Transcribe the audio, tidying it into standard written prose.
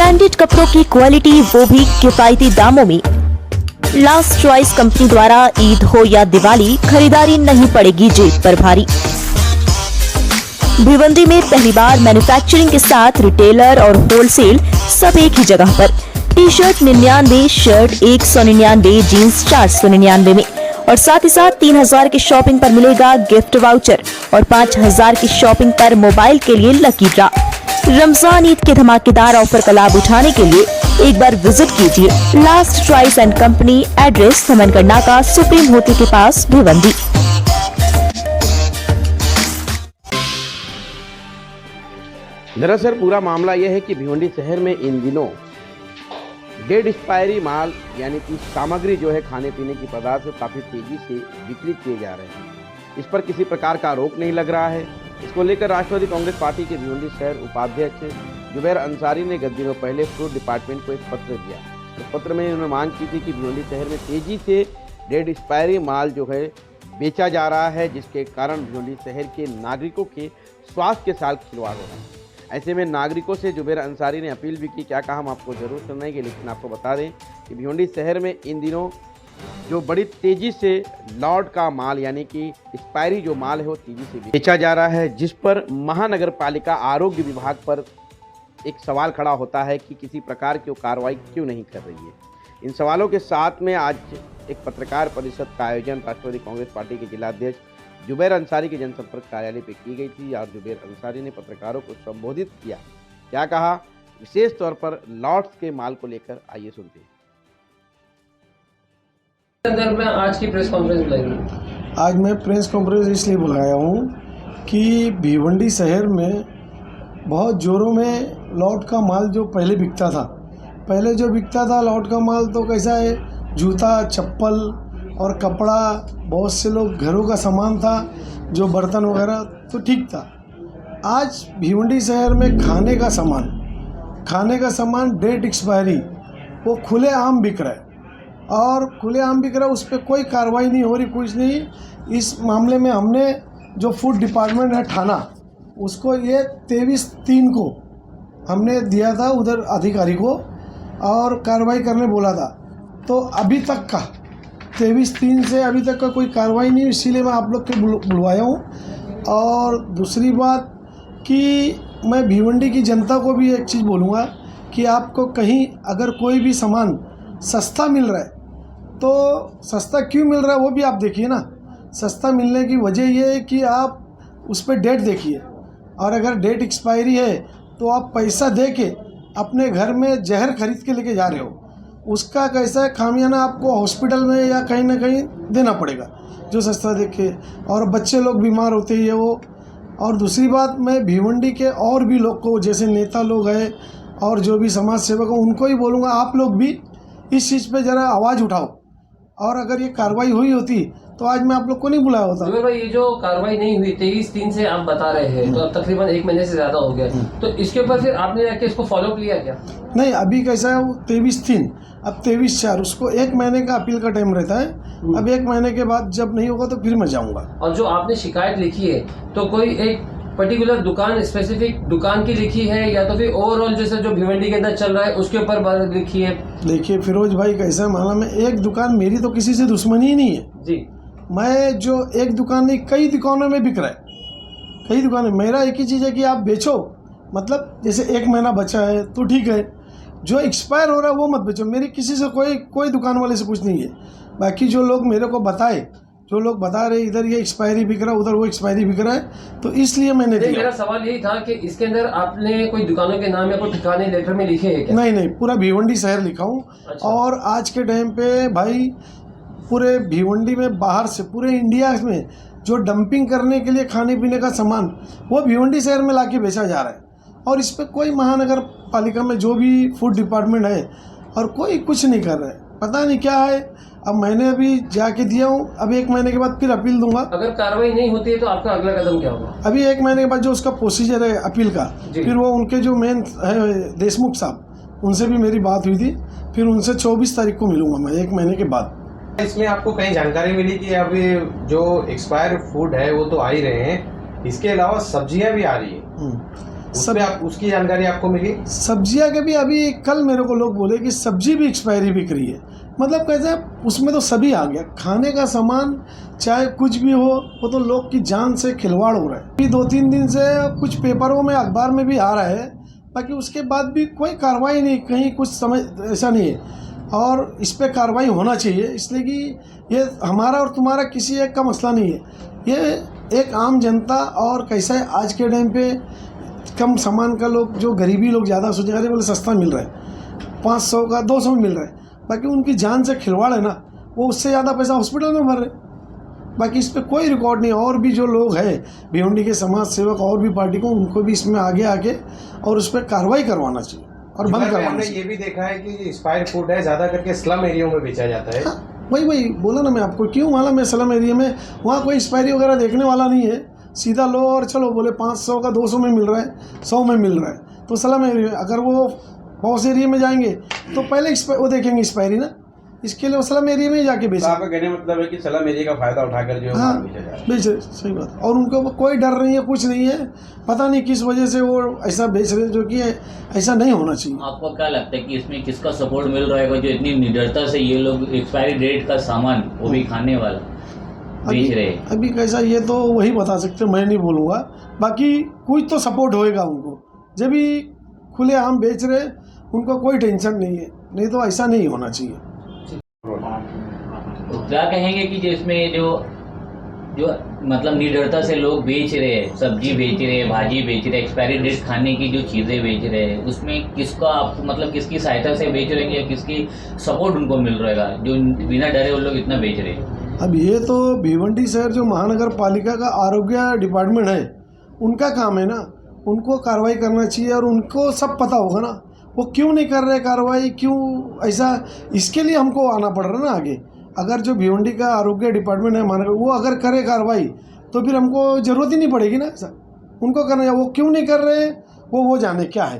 Branded कपड़ों की quality, वो भी किफायती दामों में। लास्ट चॉइस कंपनी द्वारा ईद हो या दिवाली, खरीदारी नहीं पड़ेगी जेब पर भारी। भिवंडी में पहली बार मैन्युफैक्चरिंग के साथ रिटेलर और होलसेल सब एक ही जगह पर। टी शर्ट 99, शर्ट 199, जीन्स 499 में, और साथ ही साथ 3000 की शॉपिंग पर मिलेगा गिफ्ट वाउचर और 5000 की शॉपिंग पर मोबाइल के लिए लकी ड्रा। रमजान ईद के धमाकेदार ऑफर का लाभ उठाने के लिए एक बार विजिट कीजिए last choice and company, address Thamangarh का सुप्रीम होटल के पास, भिवंडी। दरअसल पूरा मामला यह है कि भिवंडी शहर में इन दिनों डेड एक्सपायरी माल यानी कि सामग्री जो है खाने पीने की पदार्थ काफ़ी तेजी से बिक्री किए जा रहे हैं। इस पर किसी प्रकार का आरोप नहीं लग रहा है। इसको लेकर राष्ट्रवादी कांग्रेस पार्टी के भिवंडी शहर उपाध्यक्ष जुबैर अंसारी ने गत दिनों पहले फूड डिपार्टमेंट को एक पत्र दिया। इस पत्र में उन्होंने मांग की थी कि भिवंडी शहर में तेजी से डेड एक्सपायरी माल जो है बेचा जा रहा है, जिसके कारण भिवंडी शहर के नागरिकों के स्वास्थ्य के साथ खिलवाड़ हो रहा है। ऐसे में नागरिकों से जुबैर अंसारी ने अपील भी की। क्या कहा हम आपको जरूर सुनाएंगे, लेकिन आपको बता दें कि भिवंडी शहर में इन दिनों जो बड़ी तेज़ी से लॉट का माल यानी कि एक्सपायरी जो माल है वो तेज़ी से बेचा जा रहा है, जिस पर महानगर पालिका आरोग्य विभाग पर एक सवाल खड़ा होता है कि किसी प्रकार की कार्रवाई क्यों नहीं कर रही है। इन सवालों के साथ में आज एक पत्रकार परिषद का आयोजन राष्ट्रवादी कांग्रेस पार्टी के जिलाध्यक्ष जुबैर अंसारी के जनसंपर्क कार्यालय पे की गई थी और जुबैर अंसारी ने पत्रकारों को संबोधित किया। क्या कहा, विशेष तौर पर लॉट्स के माल को लेकर आइए सुनते हैं। संदर्भ में आज की प्रेस कॉन्फ्रेंस बुलाई। आज मैं प्रेस कॉन्फ्रेंस इसलिए बुलाया हूँ कि भिवंडी शहर में बहुत ज़ोरों में लॉट का माल जो पहले बिकता था, पहले जो बिकता था लॉट का माल तो कैसा है, जूता, चप्पल और कपड़ा, बहुत से लोग घरों का सामान था, जो बर्तन वगैरह, तो ठीक था। आज भिवंडी शहर में खाने का सामान डेट एक्सपायरी वो खुलेआम बिक रहा है और खुलेआम बिक रहा है, उस पर कोई कार्रवाई नहीं हो रही, कुछ नहीं। इस मामले में हमने जो फूड डिपार्टमेंट है थाना, उसको ये 23/3 को हमने दिया था उधर अधिकारी को और कार्रवाई करने बोला था। तो अभी तक का 23/3 से अभी तक का कोई कार्रवाई नहीं, इसीलिए मैं आप लोग के बुलवाया हूँ। और दूसरी बात कि मैं भिवंडी की जनता को भी एक चीज़ बोलूँगा कि आपको कहीं अगर कोई भी सामान सस्ता मिल रहा है तो सस्ता क्यों मिल रहा है वो भी आप देखिए ना। सस्ता मिलने की वजह ये है कि आप उस पर डेट देखिए, और अगर डेट एक्सपायरी है तो आप पैसा दे के अपने घर में जहर खरीद के लेके जा रहे हो, उसका कैसा खामियाना आपको हॉस्पिटल में या कहीं ना कहीं देना पड़ेगा जो सस्ता देखे, और बच्चे लोग बीमार होते ही है वो। और दूसरी बात, मैं भिवंडी के और भी लोग को, जैसे नेता लोग हैं और जो भी समाज सेवक हैं, उनको ही बोलूँगा आप लोग भी इस चीज़ पे ज़रा आवाज़ उठाओ, और अगर ये कार्रवाई हुई होती तो आज मैं आप लोग को नहीं बुलाया होता। भाई ये जो कार्रवाई नहीं हुई 23/3 से आप बता रहे हैं, तो अब तकरीबन 1 महीने से ज़्यादा हो गया, तो इसके ऊपर फिर आपने जाके इसको फॉलो लिया क्या? नहीं, अभी कैसा है, वो 23/3, अब 23/4, उसको 1 महीने का अपील का टाइम रहता है। अब 1 महीने के बाद जब नहीं होगा तो फिर मैं जाऊँगा। और जो आपने शिकायत लिखी है तो कोई एक पर्टिकुलर दुकान, स्पेसिफिक दुकान की लिखी है या तो फिर ओवरऑल जैसे जो भिवंडी के अंदर चल रहा है उसके ऊपर बात लिखी है? देखिए फिरोज भाई, कैसा मामला में एक दुकान, मेरी तो किसी से दुश्मनी ही नहीं है जी। मैं जो एक दुकान नहीं, कई दुकानों में बिक रहा है, कई दुकानें। मेरा एक ही चीज़ है कि आप बेचो, मतलब जैसे 1 महीना बचा है तो ठीक है, जो एक्सपायर हो रहा है वो मत बेचो। मेरी किसी से कोई दुकान वाले से कुछ नहीं है। बाकी जो लोग मेरे को बताए, जो लोग बता रहे इधर ये एक्सपायरी बिक रहा है, उधर वो एक्सपायरी बिक रहा है, तो इसलिए मैंने दिया। मेरा सवाल यही था कि इसके अंदर आपने कोई दुकानों के नाम या कोई ठिकाने लेटर में लिखे हैं क्या? नहीं, पूरा भिवंडी शहर लिखा हूँ। अच्छा। और आज के टाइम पे भाई पूरे भिवंडी में, बाहर से पूरे इंडिया में जो डंपिंग करने के लिए खाने पीने का सामान वो भिवंडी शहर में लाके बेचा जा रहा है, और इस पर कोई महानगर पालिका में जो भी फूड डिपार्टमेंट है और कोई कुछ नहीं कर रहा है, पता नहीं क्या है। अब मैंने अभी जाके दिया हूँ, अब 1 महीने के बाद फिर अपील दूंगा। अगर कार्रवाई नहीं होती है तो आपका अगला कदम क्या होगा? अभी 1 महीने के बाद जो उसका प्रोसीजर है अपील का, फिर वो उनके जो मेन है देशमुख साहब, उनसे भी मेरी बात हुई थी, फिर उनसे 24 तारीख को मिलूंगा मैं 1 महीने के बाद। इसमें आपको कहीं जानकारी मिली कि अभी जो एक्सपायर फूड है वो तो आ ही रहे हैं, इसके अलावा सब्जियां भी आ रही हैं? उसमें आप उसकी जानकारी आपको मिली? सब्जियां के भी अभी कल मेरे को लोग बोले कि सब्जी भी एक्सपायरी बिक रही है। मतलब कैसे है, उसमें तो सभी आ गया, खाने का सामान चाहे कुछ भी हो, वो तो लोग की जान से खिलवाड़ हो रहा है। अभी 2-3 दिन से कुछ पेपरों में अखबार में भी आ रहा है, बाकी उसके बाद भी कोई कार्रवाई नहीं, कहीं कुछ समझ ऐसा नहीं है। और इस पर कार्रवाई होना चाहिए, इसलिए कि ये हमारा और तुम्हारा किसी एक का मसला नहीं है, ये एक आम जनता। और कैसा है आज के टाइम पे कम सामान का लोग, जो गरीबी लोग ज़्यादा सोचे अरे बोले सस्ता मिल रहा है, 500 का 200 में मिल रहा है, बाकी उनकी जान से खिलवाड़ है ना, वो उससे ज़्यादा पैसा हॉस्पिटल में भर रहे। बाकी इस पर कोई रिकॉर्ड नहीं। और भी जो लोग हैं भिवंडी के समाज सेवक और भी पार्टी को, उनको भी इसमें आगे आके और उस पर कार्रवाई करवाना चाहिए और बंद करवाना हमने चाहिए। ये भी देखा है कि एक्सपायर फूड है ज़्यादा करके स्लम एरिया में बेचा जाता है। हाँ, वही बोला ना मैं आपको, क्यों मालूम है स्लम एरिया में वहाँ कोई एक्सपायरी वगैरह देखने वाला नहीं है, सीधा लो और चलो, बोले 500 का 200 में मिल रहा है, 100 में मिल रहा है। तो स्लम एरिया में अगर वो पॉस एरिया में जाएंगे तो पहले वो देखेंगे एक्सपायरी ना, इसके लिए वो स्लम एरिया में ही जाके तो बेचें। आपका कहने मतलब है कि स्लम एरिया का फायदा उठाकर जो है हाँ माल बेचा जा रहा है। बेच रहे, सही बात। और उनको कोई डर नहीं है, कुछ नहीं है, पता नहीं किस वजह से वो ऐसा बेच रहे हैं, जो कि ऐसा नहीं होना चाहिए। आपको क्या लगता है कि इसमें किसका सपोर्ट मिल रहा है जो इतनी निडरता से ये लोग एक्सपायरी डेट का सामान, वो भी खाने वाला, बेच रहे हैं? अभी कैसा, ये तो वही बता सकते, मैं नहीं बोलूँगा। बाकी कुछ तो सपोर्ट होएगा उनको, जब भी खुले आम बेच रहे, उनको कोई टेंशन नहीं है, नहीं तो ऐसा नहीं होना चाहिए। तो क्या कहेंगे कि जिसमें जो जो मतलब निडरता से लोग बेच रहे हैं, सब्जी बेच रहे हैं, भाजी बेच रहे हैं, एक्सपायरी डेट खाने की जो चीज़ें बेच रहे हैं, उसमें किसका आप मतलब किसकी सहायता से बेच रहे हैं या किसकी सपोर्ट उनको मिल रहेगा जो बिना डरे वो लोग इतना बेच रहे हैं? अब ये तो भिवंडी शहर जो महानगर पालिका का आरोग्य डिपार्टमेंट है, उनका काम है ना, उनको कार्रवाई करना चाहिए। और उनको सब पता होगा ना, वो क्यों नहीं कर रहे कार्रवाई, क्यों ऐसा, इसके लिए हमको आना पड़ रहा है ना आगे। अगर जो भिवंडी का आरोग्य डिपार्टमेंट है महानगर, वो अगर करे कार्रवाई तो फिर हमको ज़रूरत ही नहीं पड़ेगी ना ऐसा, उनको करना है। वो क्यों नहीं कर रहे, वो जाने क्या है।